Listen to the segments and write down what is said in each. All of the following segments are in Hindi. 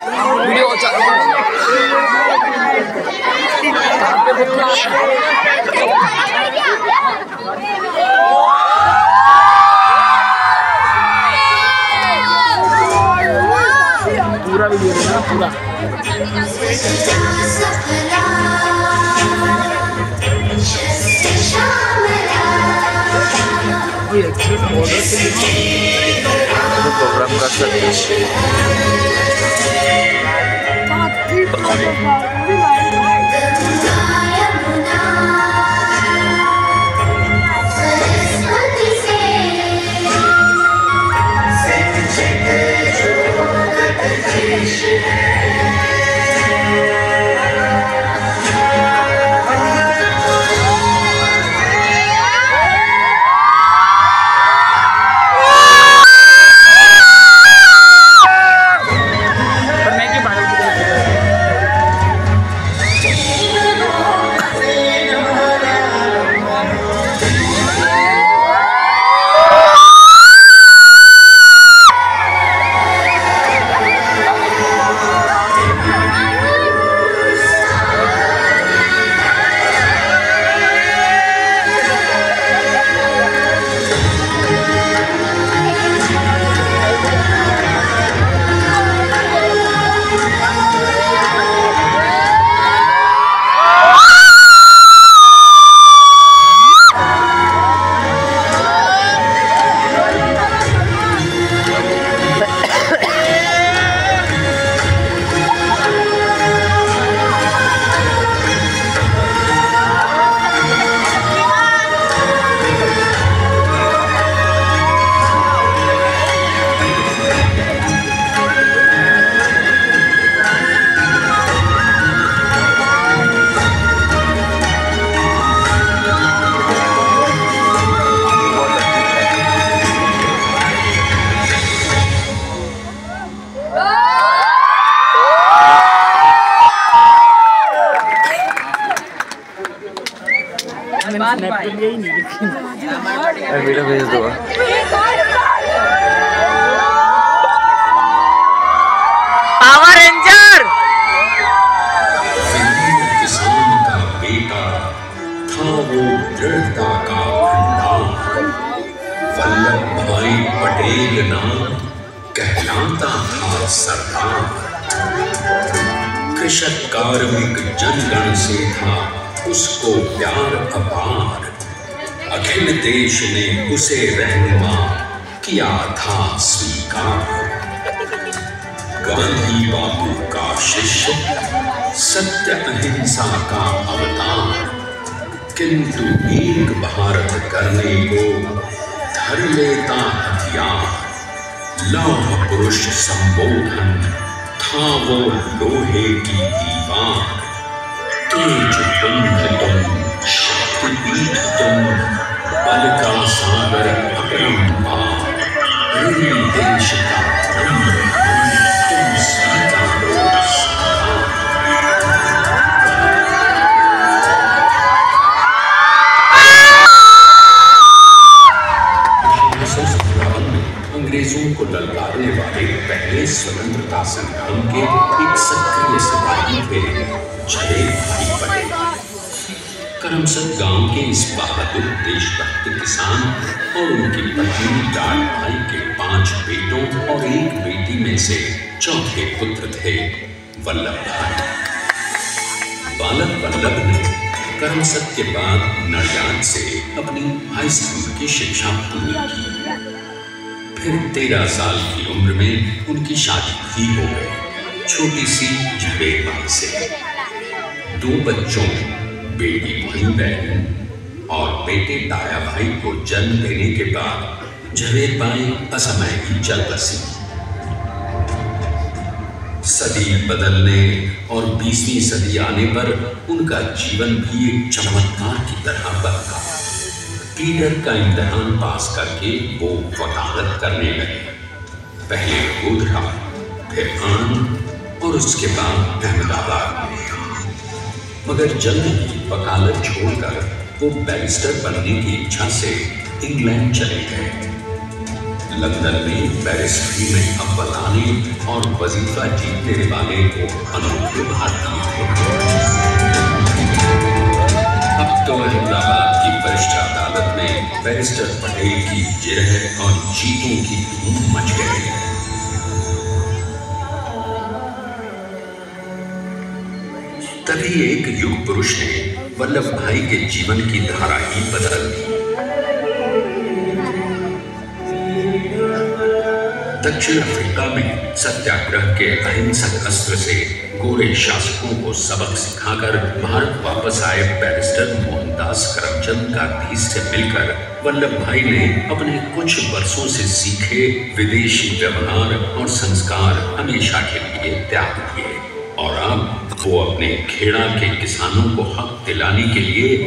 वीडियो पूरा वीडियो देना पूरा। प्रोग्राम कर सकते हैं। वीडियो भेज दो। पावर रेंजर किसान का बेटा था वो दृढ़ता का भंडार। वल्लभ भाई पटेल नाम कहलाता था सरदार। कृषक कार्मिक जनगण से था उसको प्यार अपार। अखिल देश ने उसे रहनुमा किया था स्वीकार। गांधी बापू का शिष्य, सत्य अहिंसा का अवतार। किंतु एक भारत करने को धर लेता हथियार। लौह पुरुष संबोधन था वो लोहे की दीवार। तेज बंध तुम, शक्तिपीठ तुम, बल का सागर अपरंपार। देश का नम्र तुम सीता लो सवार। अंग्रेजों को ललकारने वाले पहले स्वतंत्रता संग्राम के एक सक्रिय सिपाही थे झवेर भाई पटेल। करमसद गांव के इस बहादुर देशभक्त किसान और उनकी पत्नी डाट भाई के 5 बेटों और 1 बेटी में से चौथे पुत्र थे वल्लभ भाई। बालक वल्लभ ने करमसद के बाद नडियाद से अपनी हाई स्कूल की शिक्षा पूरी की। फिर 13 साल की उम्र में उनकी शादी भी हो गई छोटी सी झवेर बाई से। 2 बच्चों, बेटी भोली बहन और बेटे दाया भाई को जन्म देने के बाद झवेर बाई असमय ही चल बसी। सदी बदलने और 20वीं सदी आने पर उनका जीवन भी एक चमत्कार की तरह बदला। पीडर का इम्तिहान पास करके वो वकालत करने लगे। पहले गोधरा, फिर आनंद और उसके बाद अहमदाबाद में। मगर जल्द ही वकालत छोड़कर वो बैरिस्टर बनने की इच्छा से इंग्लैंड चले गए। लंदन में बैरिस्ट्री में अव्वल आने और वजीफा जीतने वाले वो अनोखे भारतीय थे। अब तो अहमदाबाद की वरिष्ठ अदालत में बैरिस्टर पटेल की जिरह और जीतों की धूम मच गई। तभी एक युग पुरुष ने वल्लभ भाई के जीवन की धारा ही बदल दी। दक्षिण अफ्रीका में सत्याग्रह के अहिंसक अस्त्र से गोरे शासकों को सबक सिखाकर भारत वापस आए बैरिस्टर मोहनदास करमचंद गांधी से मिलकर वल्लभ भाई ने अपने कुछ वर्षों से सीखे विदेशी व्यवहार और संस्कार हमेशा के लिए त्याग दिए और अब वो अपने खेड़ा के किसानों को हक दिलाने के लिए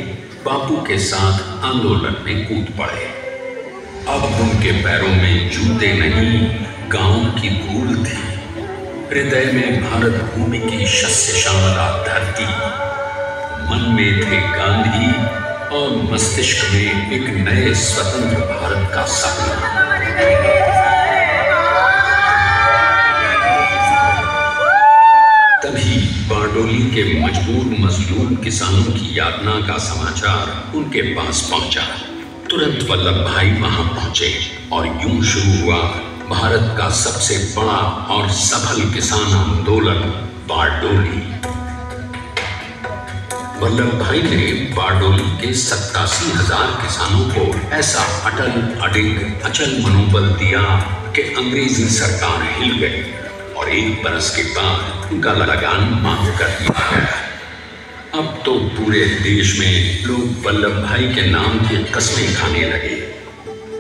बापू के साथ आंदोलन में कूद पड़े। अब उनके पैरों में जूते नहीं, गांव की धूल थी। हृदय में भारत भूमि की शस्य श्यामला धरती, मन में थे गांधी और मस्तिष्क में एक नए स्वतंत्र भारत का सपना। तभी बारडोली के मजबूर मजलूम किसानों की यातना का समाचार उनके पास पहुंचा। तुरंत वल्लभ भाई वहां पहुंचे और यूं शुरू हुआ भारत का सबसे बड़ा और सफल किसान आंदोलन बारडोली। वल्लभ भाई ने बारडोली के 87,000 किसानों को ऐसा अटल अडिग अचल मनोबल दिया कि अंग्रेजी सरकार हिल गई और एक बरस के बाद उनका लगान माफ कर दिया गया। अब तो पूरे देश में लोग वल्लभ भाई के नाम की कस्में खाने लगे।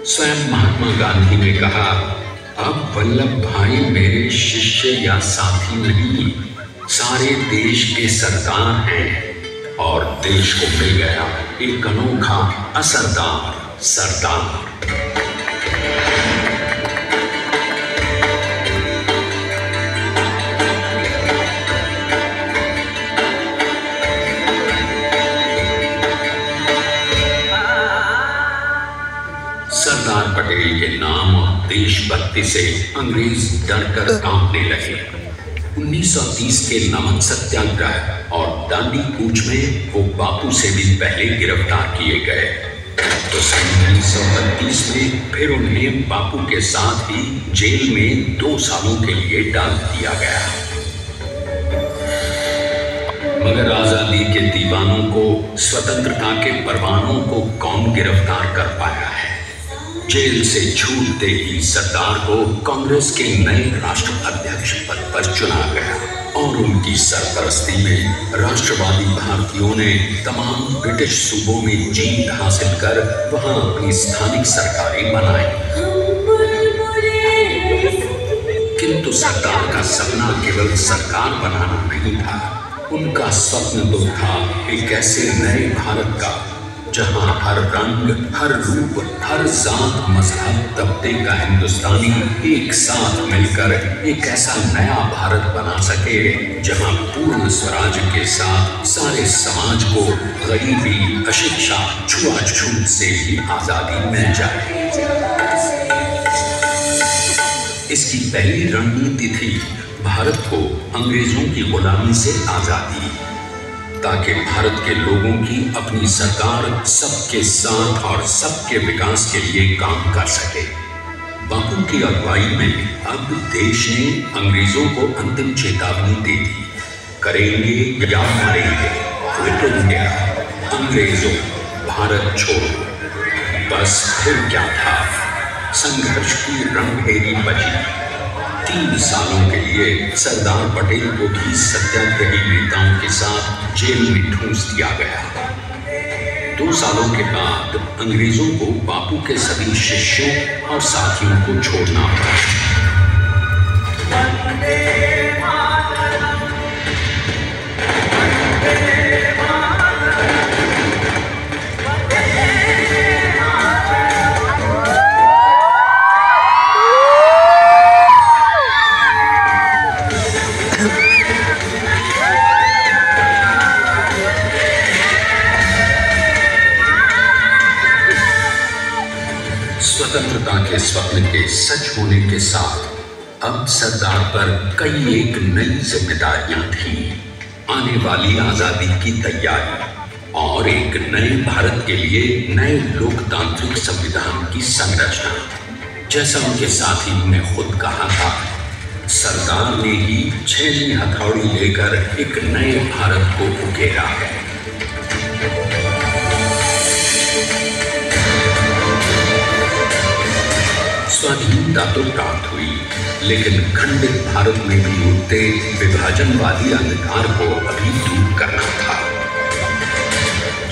स्वयं महात्मा गांधी ने कहा, अब वल्लभ भाई मेरे शिष्य या साथी नहीं, सारे देश के सरदार हैं और देश को मिल गया एक अनोखा असरदार सरदार। सरदार पटेल के नाम और देशभक्ति से अंग्रेज डरकर कांपने लगे। 1930 के नमक सत्याग्रह और दांडी कूच में वो बापू से भी पहले गिरफ्तार किए गए। तो सन 1932 में फिर उन्हें बापू के साथ ही जेल में 2 सालों के लिए डाल दिया गया। मगर आजादी के दीवानों को, स्वतंत्रता के परवानों को कौन गिरफ्तार कर पाया है। जेल से छूटते ही सरदार को कांग्रेस के नए राष्ट्र अध्यक्ष पद पर चुना गया और उनकी सरपरस्ती में राष्ट्रवादी भारतीयों ने तमाम ब्रिटिश सूबों में जीत हासिल कर वहां अपनी स्थानिक सरकारें बनाई। किंतु सरदार का सपना केवल सरकार बनाना नहीं था, उनका स्वप्न तो था एक ऐसे नए भारत का जहां हर रंग, हर रूप, हर जात, मजहब, तबके का हिंदुस्तानी एक साथ मिलकर एक ऐसा नया भारत बना सके जहां पूर्ण स्वराज के साथ सारे समाज को गरीबी, अशिक्षा, छुआछूत से भी आजादी मिल जाए। इसकी पहली रणनीति थी भारत को अंग्रेजों की गुलामी से आजादी, ताकि भारत के लोगों की अपनी सरकार सबके साथ और सबके विकास के लिए काम कर सके। बापू की अगुवाई में अब देश ने अंग्रेजों को अंतिम चेतावनी दे दी, करेंगे या मरेंगे, क्विट इंडिया, अंग्रेजों भारत छोड़ो। बस फिर क्या था, संघर्ष की रणभेरी बची। 3 सालों के लिए सरदार पटेल को भी सत्याग्रही नेताओं के साथ जेल में ठूंस दिया गया। 2 सालों के बाद अंग्रेजों को बापू के सभी शिष्यों और साथियों को छोड़ना पड़ा। स्वतंत्रता के के स्वप्न के सच होने के साथ अब सरदार पर कई एक नई जिम्मेदारियां थीं। आने वाली आजादी की तैयारी और एक नए भारत के लिए नए लोकतांत्रिक संविधान की संरचना। जैसा उनके साथी ने खुद कहा था, सरदार ने ही 6वीं हथौड़ी लेकर एक नए भारत को उकेरा है। स्वाधीनता तो प्राप्त हुई, लेकिन खंडित भारत में भी उठते विभाजनवादी अंधकार को अभी दूर करना था।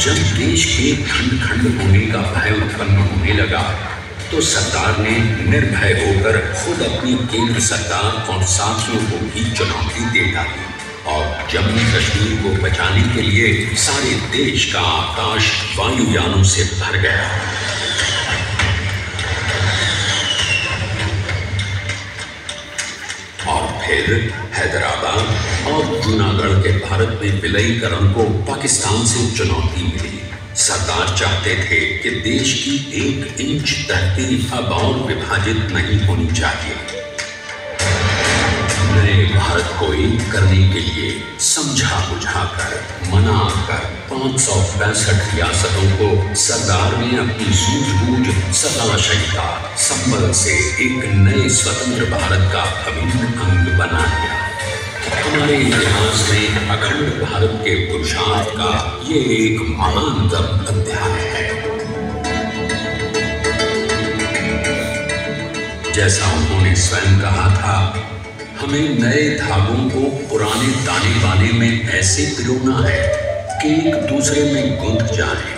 जब देश के खंड खंड होने का भय उत्पन्न होने लगा तो सरदार ने निर्भय होकर खुद अपनी केंद्र सरकार और साथियों को भी चुनौती दे डाली और जम्मू कश्मीर को बचाने के लिए सारे देश का आकाश वायुयानों से भर गया। और फिर हैदराबाद और जूनागढ़ के भारत में विलयीकरण को पाकिस्तान से चुनौती मिली। सरदार चाहते थे कि देश की 1 इंच धरती अब और विभाजित नहीं होनी चाहिए। नए भारत को एक करने के लिए समझा बुझाकर मनाकर 565 रियासतों को सरदार ने अपनी सूझबूझ सदाशयता संबल से एक नए स्वतंत्र भारत का अभिन्न अंग बना दिया। हमारे इतिहास में अखंड भारत के पुरुषार्थ का ये एक महानतम अध्याय है। जैसा उन्होंने स्वयं कहा था, हमें नए धागों को पुराने ताने बाने में ऐसे पिरोना है कि एक दूसरे में गुंथ जाए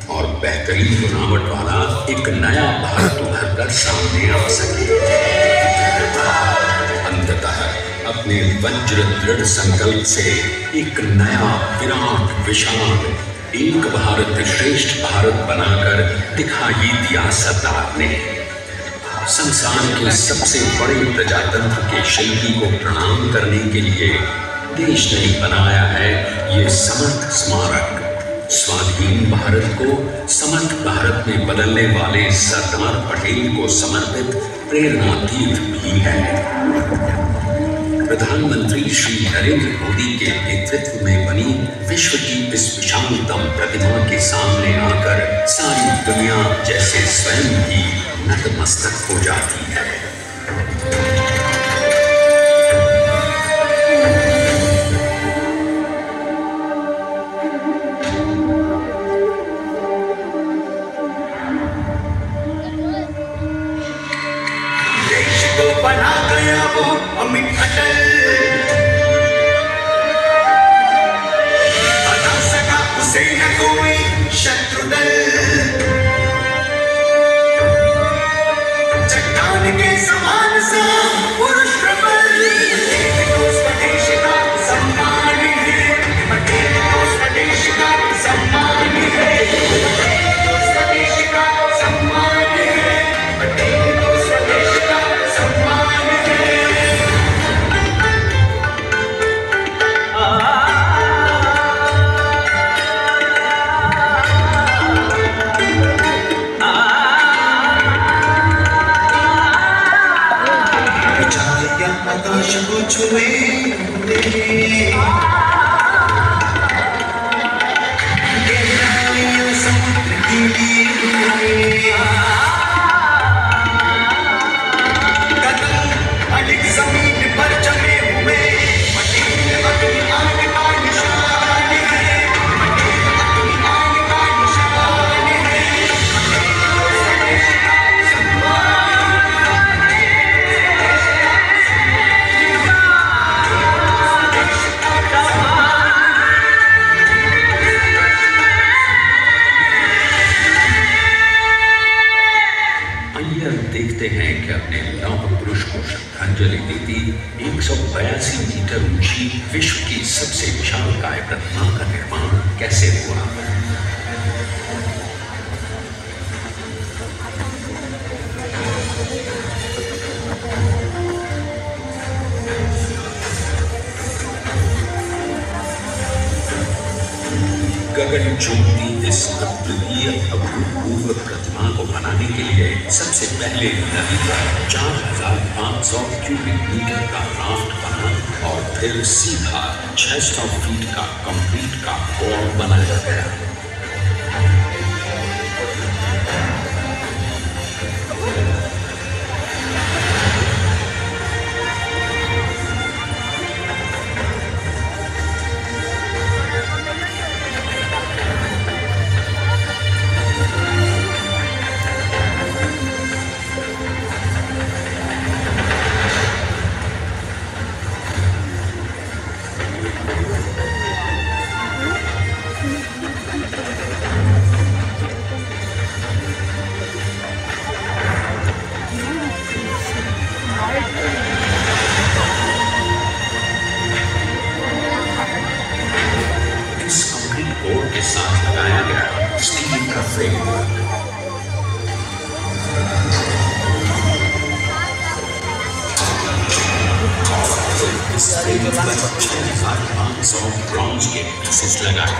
और बेहतरीन बनावट वाला एक नया भारत उभर कर सामने आ सके। अंततः अपने वज्र दृढ़ संकल्प से एक नया विराट विशाल एक भारत श्रेष्ठ भारत बनाकर दिखाई दिया सरदार ने। संसार के सबसे बड़े प्रजातंत्र के शिल्पी को प्रणाम करने के लिए देश ने बनाया है ये समर्थ स्मारक। स्वाधीन भारत को समर्थ भारत में बदलने वाले सरदार पटेल को समर्पित प्रेरणा तीर्थ भी है। प्रधानमंत्री श्री नरेंद्र मोदी के नेतृत्व में बनी विश्व की इस विशालतम प्रतिमा के सामने आकर सारी दुनिया जैसे स्वयं भी नतमस्तक हो जाती है। देश को बना गया वो अमित अटल, बना सका उसे न कोई शत्रु दल। के समान सा पुरुष प्रबल, तो स्वदेश का सम्मान है, पटेल तो स्वदेश का सम्मान है, तो स्वदेश का सम्मान है, पटेल तो स्वदेश का सम्मान है। आकाश को छुए समुद्र के लिए कदम अडिग जमीन पर जमे हुए पटेल अपनी आन का निशान है, पटेल अपनी आन का निशान है, पटेल का सम्मान। देखते हैं कि अपने लौह पुरुष को श्रद्धांजलि देती 182 मीटर ऊंची विश्व की सबसे विशालकाय प्रतिमा का निर्माण कैसे हुआ। गगन चुंबती इस अद्वितीय अभूतपूर्व प्रतिमा को बनाने के लिए सबसे पहले नदी पर 4,500 क्यूबिक मीटर का राफ्ट बना और फिर सीधा 600 फीट का कंक्रीट का वॉल बनाया गया। के साथ लगाया गया स्टील का फ्रेमवर्क इस फ्रेमवर्क पर 6,500 ब्रॉन्ज के पीसेस लगाए।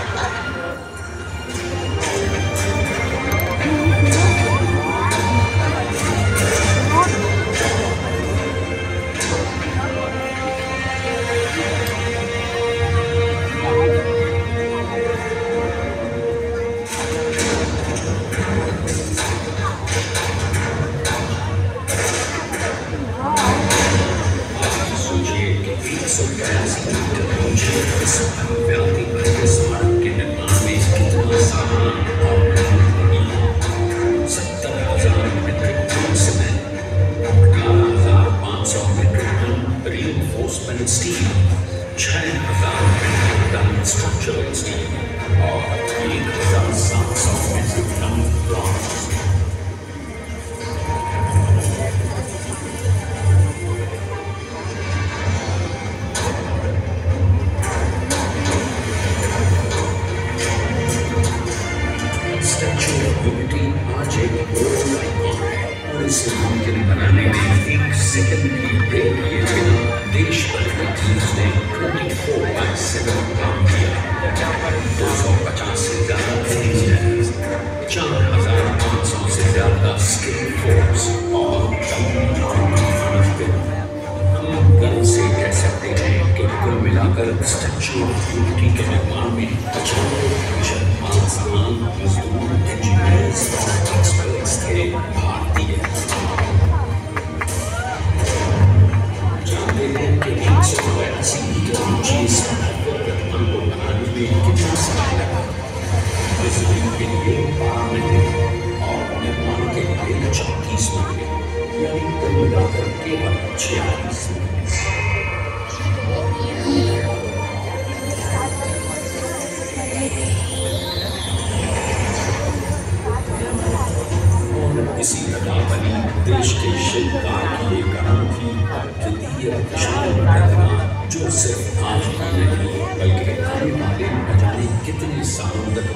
इसी तरह बनी देश के शिल्पकार की एक अनोखी अद्वितीय प्रतिमा जो सिर्फ आज ही नहीं बल्कि आने वाले न जाने कितने सालों तक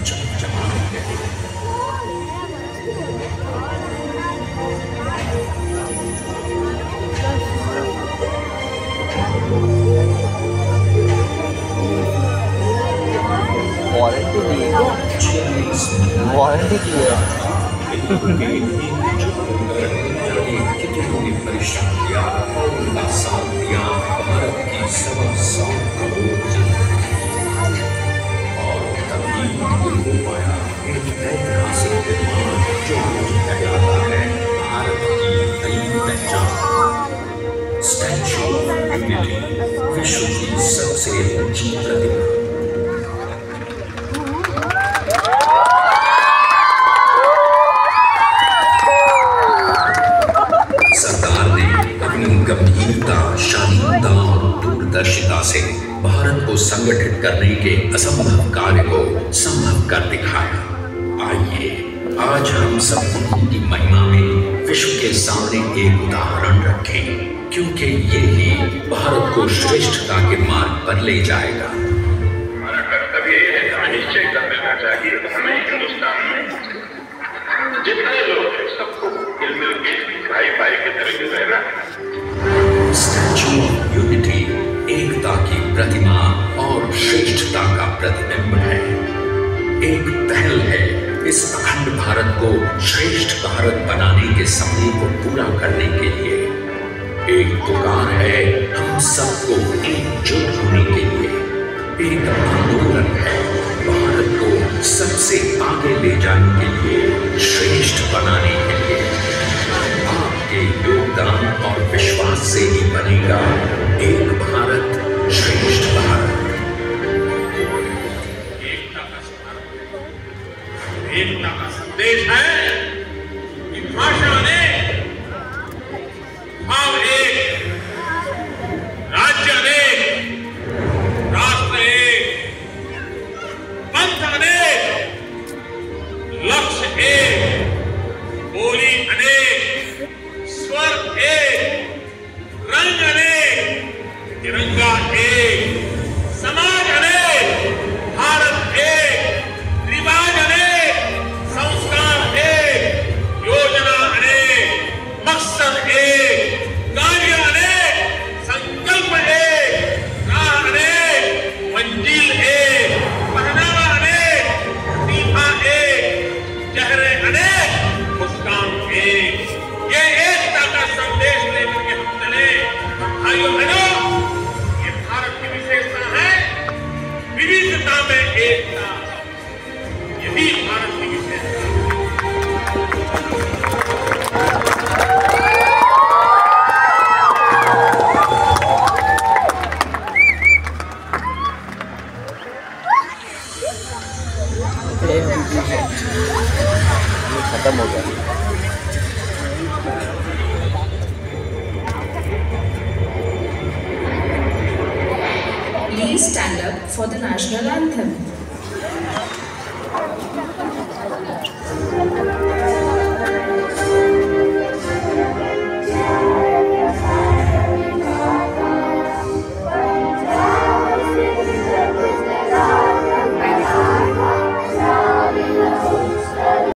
चमचमा रहेगी। वारंटी की है। कितनी परिश्रम किया और उनका साथ दिया भारत की 125 करोड़ जनता और तभी हो पाया एक ऐतिहासिक निर्माण जो कहलाता है भारत की नई पहचान। स्टैच्यू ऑफ यूनिटी विश्व की सबसे ऊंची प्रतिमा। गंभीरता, शालीनता और दूरदर्शिता से भारत को संगठित करने के असंभव कार्य को संभव कर दिखाया। आइए आज हम सब उनकी महिमा में विश्व के सामने एक उदाहरण रखें, क्योंकि ये ही भारत को श्रेष्ठता के मार्ग पर ले जाएगा। हमारा कर्तव्य ये है, हमें निश्चय कर लेना चाहिए कि हमें हिंदुस्तान में जितने लोग हैं सबको मिलमिल के भाई के तरह रहना है। स्टैच्यू ऑफ यूनिटी एकता की प्रतिमा और श्रेष्ठता का प्रतिबिंब है। एक पहल है इस अखंड भारत को श्रेष्ठ भारत बनाने के सपने को पूरा करने के लिए। एक पुकार है हम सबको एकजुट होने के लिए। एक आंदोलन है भारत को सबसे आगे ले जाने के लिए, श्रेष्ठ बनाने के लिए। आपके योगदान और विश्वास से ही बनेगा एक भारत श्रेष्ठ भारत। एकता का संदेश है कि भाषा अनेक, भाव एक, राज्य अनेक, राष्ट्र एक, पंथ अनेक, लक्ष्य एक, बोली अनेक, स्वर एक, रंग अनेक, तिरंगा एक, समाज अनेक, भारत एक, रिवाज अनेक, संस्कार एक, योजना अनेक, मकसद एक, कार्य अनेक, संकल्प एक, राह अनेक, मंजिल एक, पहनावा अनेक, सीमा एक, चेहरे अनेक, मुस्कान एक। ये एकता का संदेश लेकर के हम चले। भाइयों बहनों, ये भारत की विशेषता है, विविधता में एकता। यही भारत की विशेषता है। खत्म हो गया। Please stand up for the national anthem.